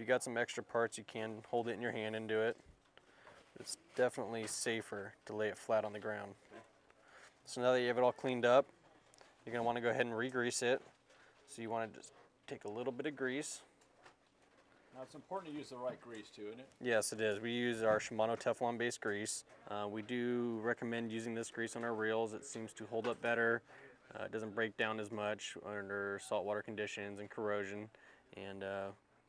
you got some extra parts, you can hold it in your hand and do it. It's definitely safer to lay it flat on the ground. So now that you have it all cleaned up, you're going to want to go ahead and re-grease it. So you want to just take a little bit of grease. Now it's important to use the right grease too, isn't it? Yes, it is. We use our Shimano Teflon based grease. We do recommend using this grease on our reels. It seems to hold up better. It doesn't break down as much under saltwater conditions and corrosion. And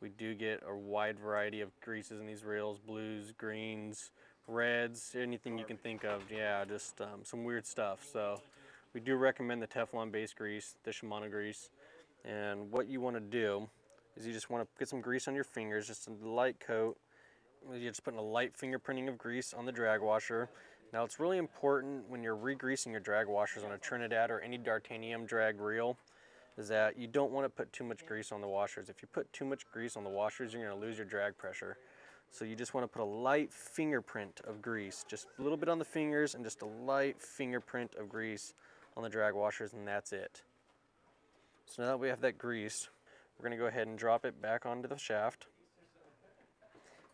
we do get a wide variety of greases in these reels: blues, greens, reds, anything you can think of. Yeah, just some weird stuff. So we do recommend the Teflon based grease, the Shimano grease. And what you want to do is you just want to get some grease on your fingers, just a light coat. You're just putting a light fingerprinting of grease on the drag washer. Now it's really important when you're re-greasing your drag washers on a Trinidad or any D'Artagnan drag reel is that you don't want to put too much grease on the washers. If you put too much grease on the washers, you're going to lose your drag pressure. So you just want to put a light fingerprint of grease, just a little bit on the fingers and just a light fingerprint of grease on the drag washers, and that's it. So now that we have that grease, we're going to go ahead and drop it back onto the shaft.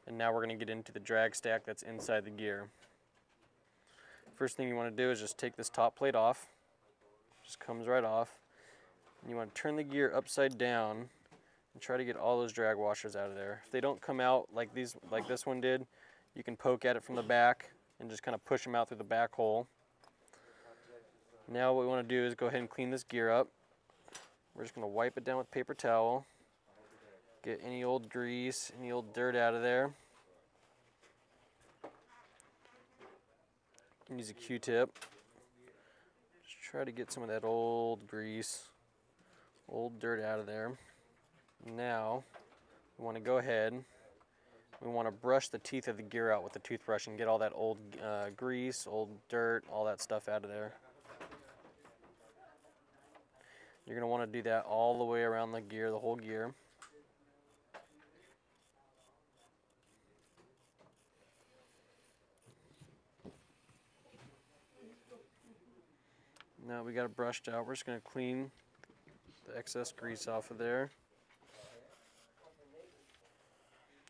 And now we're going to get into the drag stack that's inside the gear. First thing you want to do is just take this top plate off. Just comes right off. And you want to turn the gear upside down and try to get all those drag washers out of there. If they don't come out like this one did, you can poke at it from the back and just kind of push them out through the back hole. Now what we want to do is go ahead and clean this gear up. We're just going to wipe it down with paper towel. Get any old grease, any old dirt out of there. You can use a Q-tip. Just try to get some of that old grease, old dirt out of there. Now, we want to go ahead, we want to brush the teeth of the gear out with the toothbrush and get all that old grease, old dirt, all that stuff out of there. You're going to want to do that all the way around the gear, the whole gear. Now we got it brushed out. We're just going to clean the excess grease off of there.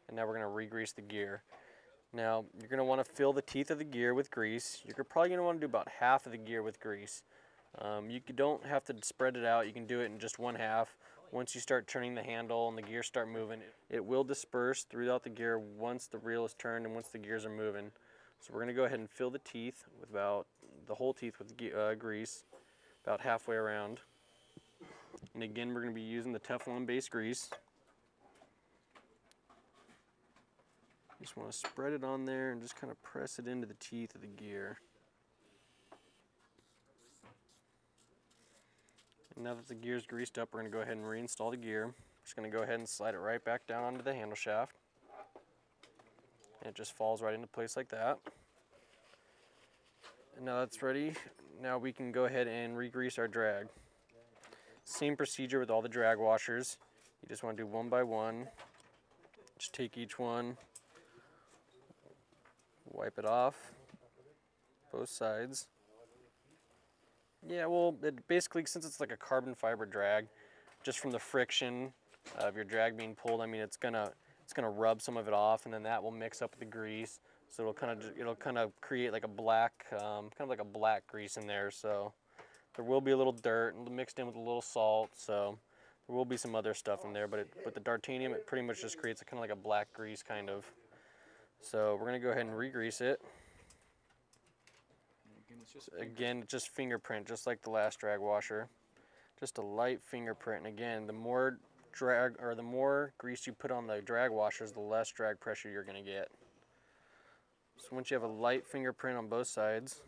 And now we're going to re-grease the gear. Now you're going to want to fill the teeth of the gear with grease. You're probably going to want to do about half of the gear with grease. You don't have to spread it out. You can do it in just one half. Once you start turning the handle and the gears start moving, it will disperse throughout the gear once the reel is turned and once the gears are moving. So we're going to go ahead and fill the teeth with about the whole teeth with grease, about halfway around. And again, we're going to be using the Teflon based grease. Just want to spread it on there and just kind of press it into the teeth of the gear. And now that the gear's greased up, we're going to go ahead and reinstall the gear. Just going to go ahead and slide it right back down onto the handle shaft. And it just falls right into place like that. And now that's ready. Now we can go ahead and re-grease our drag. Same procedure with all the drag washers. You just want to do one by one. Just take each one, wipe it off, both sides. Yeah, well, basically, since it's like a carbon fiber drag, just from the friction of your drag being pulled, I mean, it's gonna rub some of it off, and then that will mix up with the grease. So it'll kind of create like a black, kind of like a black grease in there. So there will be a little dirt mixed in with a little salt. So there will be some other stuff in there, but the D'Artagnan, it pretty much just creates a kind of like a black grease kind of. So we're gonna go ahead and re-grease it. Again, just fingerprint, just like the last drag washer. Just a light fingerprint. And again, the more grease you put on the drag washers, the less drag pressure you're going to get. So once you have a light fingerprint on both sides,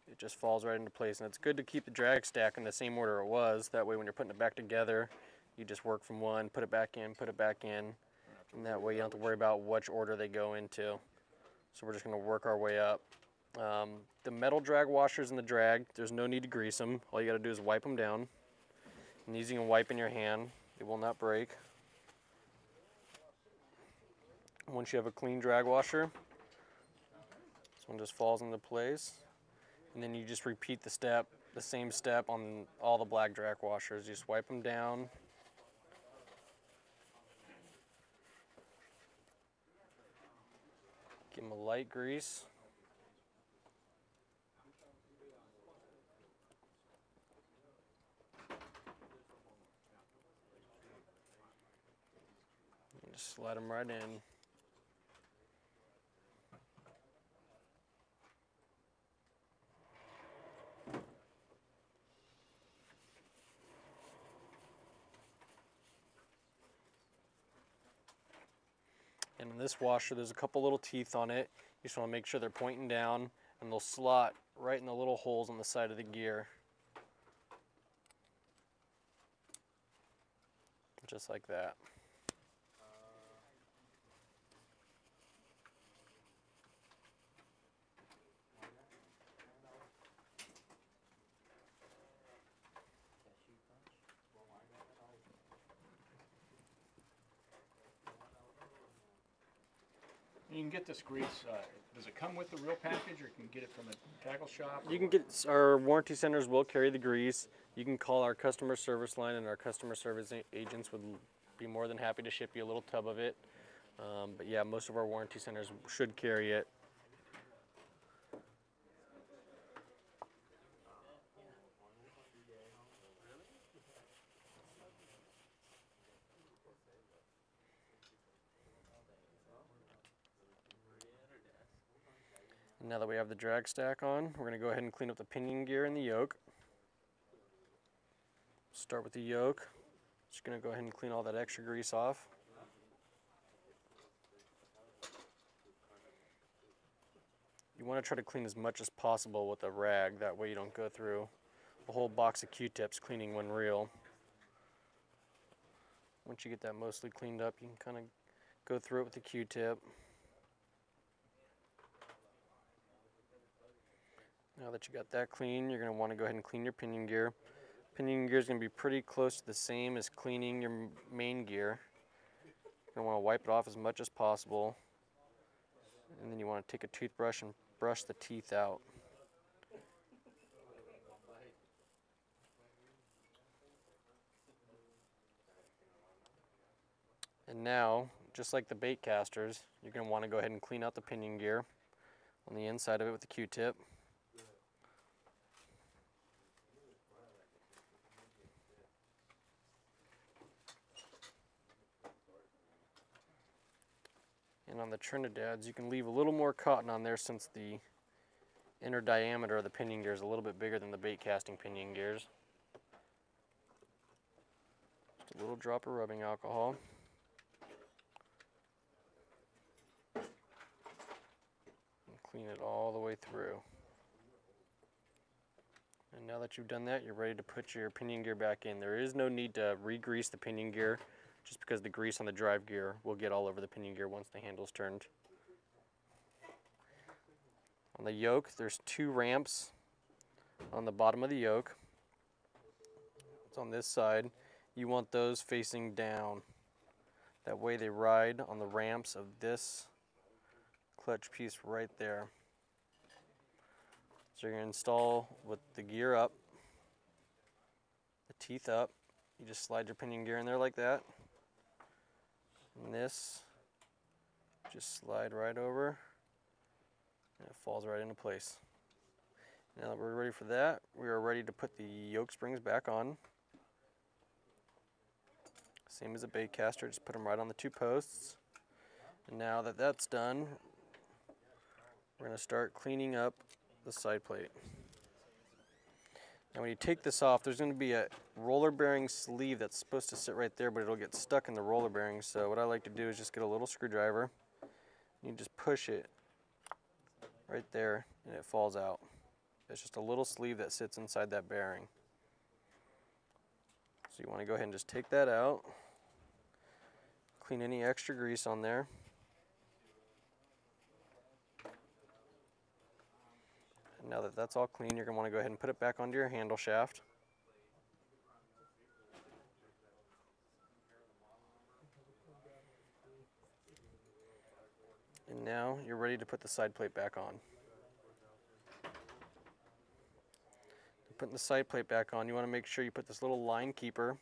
it just falls right into place. And it's good to keep the drag stack in the same order it was. That way when you're putting it back together, you just work from one, put it back in, and that way you don't have to worry about which order they go into. So we're just going to work our way up. The metal drag washers in the drag, there's no need to grease them. All you got to do is wipe them down. And using a wipe in your hand, they will not break. Once you have a clean drag washer, this one just falls into place. And then you just repeat the same step on all the black drag washers. You just wipe them down. Give them a light grease. And just slide them right in. And in this washer, there's a couple little teeth on it. You just want to make sure they're pointing down, and they'll slot right in the little holes on the side of the gear. Just like that. You can get this grease, does it come with the real package, or you can get it from a tackle shop? You can get, our warranty centers will carry the grease. You can call our customer service line, and our customer service agents would be more than happy to ship you a little tub of it. But yeah, most of our warranty centers should carry it. Now that we have the drag stack on, we're going to go ahead and clean up the pinion gear and the yoke. Start with the yoke. Just going to go ahead and clean all that extra grease off. You want to try to clean as much as possible with a rag, that way you don't go through a whole box of Q-tips cleaning one reel. Once you get that mostly cleaned up, you can kind of go through it with the Q-tip. Now that you got that clean, you're going to want to go ahead and clean your pinion gear. Pinion gear is going to be pretty close to the same as cleaning your main gear. You're going to want to wipe it off as much as possible. And then you want to take a toothbrush and brush the teeth out. And now, just like the bait casters, you're going to want to go ahead and clean out the pinion gear on the inside of it with the Q-tip. And on the Trinidads, you can leave a little more cotton on there since the inner diameter of the pinion gear is a little bit bigger than the bait casting pinion gears. Just a little drop of rubbing alcohol. And clean it all the way through. And now that you've done that, you're ready to put your pinion gear back in. There is no need to re-grease the pinion gear, just because the grease on the drive gear will get all over the pinion gear once the handle's turned. On the yoke, there's 2 ramps on the bottom of the yoke. It's on this side. You want those facing down. That way they ride on the ramps of this clutch piece right there. So you're going to install with the gear up, the teeth up. You just slide your pinion gear in there like that. And this, just slide right over, and it falls right into place. Now that we're ready for that, we are ready to put the yoke springs back on. Same as a bait caster, just put them right on the 2 posts. And now that that's done, we're going to start cleaning up the side plate. Now when you take this off, there's going to be a roller bearing sleeve that's supposed to sit right there, but it'll get stuck in the roller bearing. So what I like to do is just get a little screwdriver. You just push it right there and it falls out. It's just a little sleeve that sits inside that bearing. So you want to go ahead and just take that out. Clean any extra grease on there. Now that that's all clean, you're going to want to go ahead and put it back onto your handle shaft. And now you're ready to put the side plate back on. Putting the side plate back on, you want to make sure you put this little line keeper